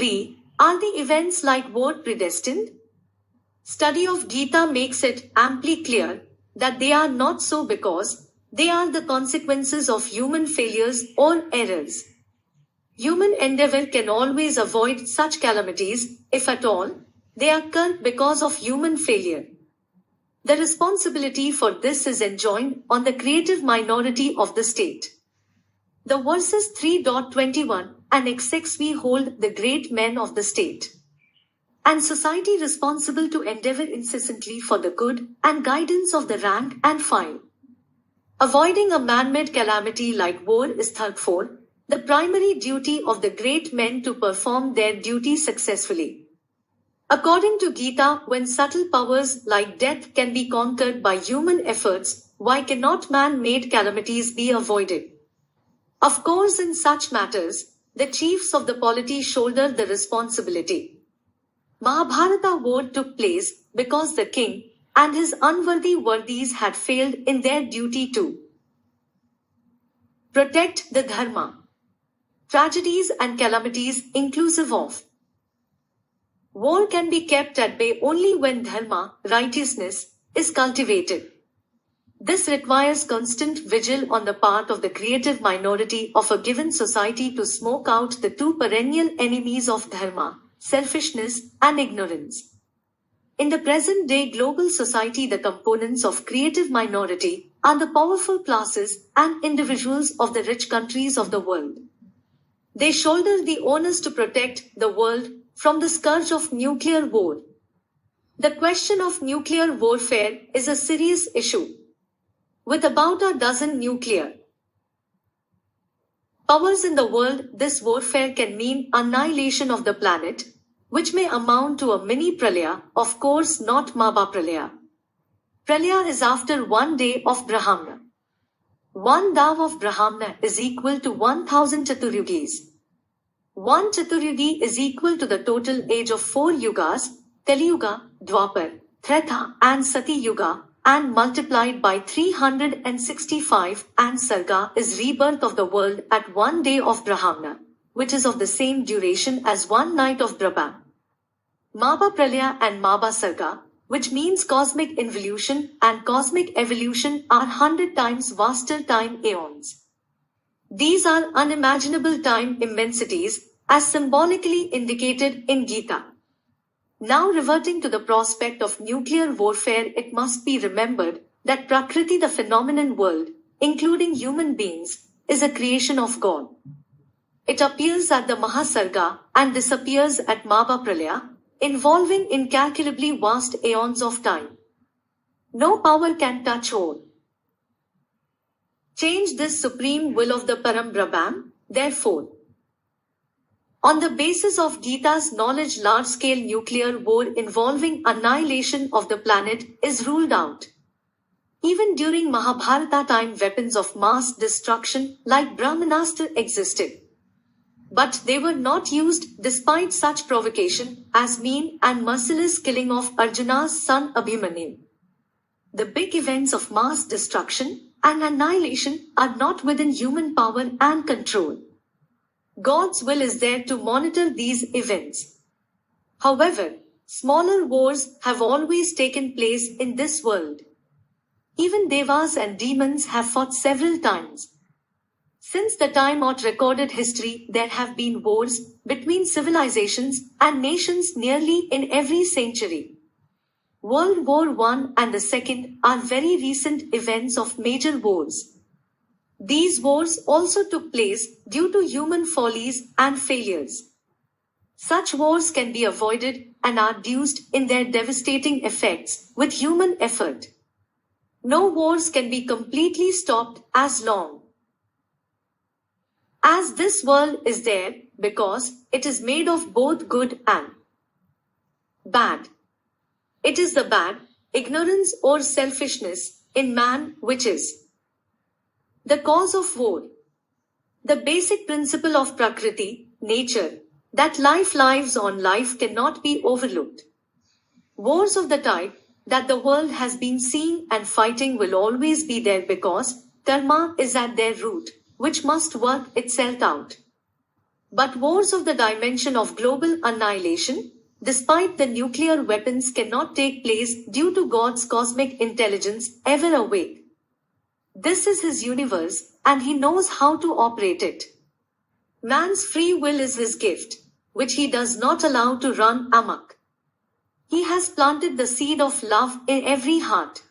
3. Are the events like war predestined? Study of Gita makes it amply clear that they are not so because they are the consequences of human failures or errors. Human endeavor can always avoid such calamities, if at all, they occur because of human failure. The responsibility for this is enjoined on the creative minority of the state. The verses 3.21 and x6 we hold the great men of the state and society responsible to endeavor incessantly for the good and guidance of the rank and file. Avoiding a man-made calamity like war is therefore the primary duty of the great men to perform their duty successfully. According to Gita, when subtle powers like death can be conquered by human efforts, why cannot man-made calamities be avoided? Of course, in such matters, the chiefs of the polity shoulder the responsibility. Mahabharata war took place because the king and his unworthy worthies had failed in their duty to protect the dharma. Tragedies and calamities inclusive of war can be kept at bay only when dharma, righteousness, is cultivated. This requires constant vigil on the part of the creative minority of a given society to smoke out the two perennial enemies of dharma, selfishness and ignorance. In the present day global society, the components of creative minority are the powerful classes and individuals of the rich countries of the world. They shoulder the onus to protect the world from the scourge of nuclear war. The question of nuclear warfare is a serious issue. With about a dozen nuclear powers in the world, this warfare can mean annihilation of the planet, which may amount to a mini pralaya, of course not Mahapralaya. Pralaya is after 1 day of Brahmana. 1 dav of Brahmana is equal to 1000 Chaturyugis. 1 Chaturyugi is equal to the total age of 4 yugas, Kaliyuga, Dwapar, Treta and Sati Yuga, and multiplied by 365 and Sarga is rebirth of the world at 1 day of Brahmana, which is of the same duration as 1 night of Brahma. Mahapralaya and Sarga, which means cosmic involution and cosmic evolution, are 100 times vaster time aeons. These are unimaginable time immensities, as symbolically indicated in Gita. Now reverting to the prospect of nuclear warfare, it must be remembered that Prakriti, the phenomenon world, including human beings, is a creation of God. It appears at the Mahasarga and disappears at Mahapralaya, involving incalculably vast aeons of time. No power can touch or change this supreme will of the Param Brahman. Therefore, on the basis of Gita's knowledge, large-scale nuclear war involving annihilation of the planet is ruled out. Even during Mahabharata time, weapons of mass destruction like Brahmanastra existed. But they were not used despite such provocation as mean and merciless killing of Arjuna's son Abhimanyu. The big events of mass destruction and annihilation are not within human power and control. God's will is there to monitor these events. However, smaller wars have always taken place in this world. Even devas and demons have fought several times. Since the time of recorded history, there have been wars between civilizations and nations nearly in every century. World War I and the Second are very recent events of major wars. These wars also took place due to human follies and failures. Such wars can be avoided and are reduced in their devastating effects with human effort. No wars can be completely stopped as long as this world is there, because it is made of both good and bad. It is the bad, ignorance or selfishness, in man which is the cause of war. The basic principle of Prakriti, nature, that life lives on life cannot be overlooked. Wars of the type that the world has been seeing and fighting will always be there because karma is at their root, which must work itself out. But wars of the dimension of global annihilation, despite the nuclear weapons, cannot take place due to God's cosmic intelligence ever awake. This is his universe, and he knows how to operate it. Man's free will is his gift, which he does not allow to run amok. He has planted the seed of love in every heart.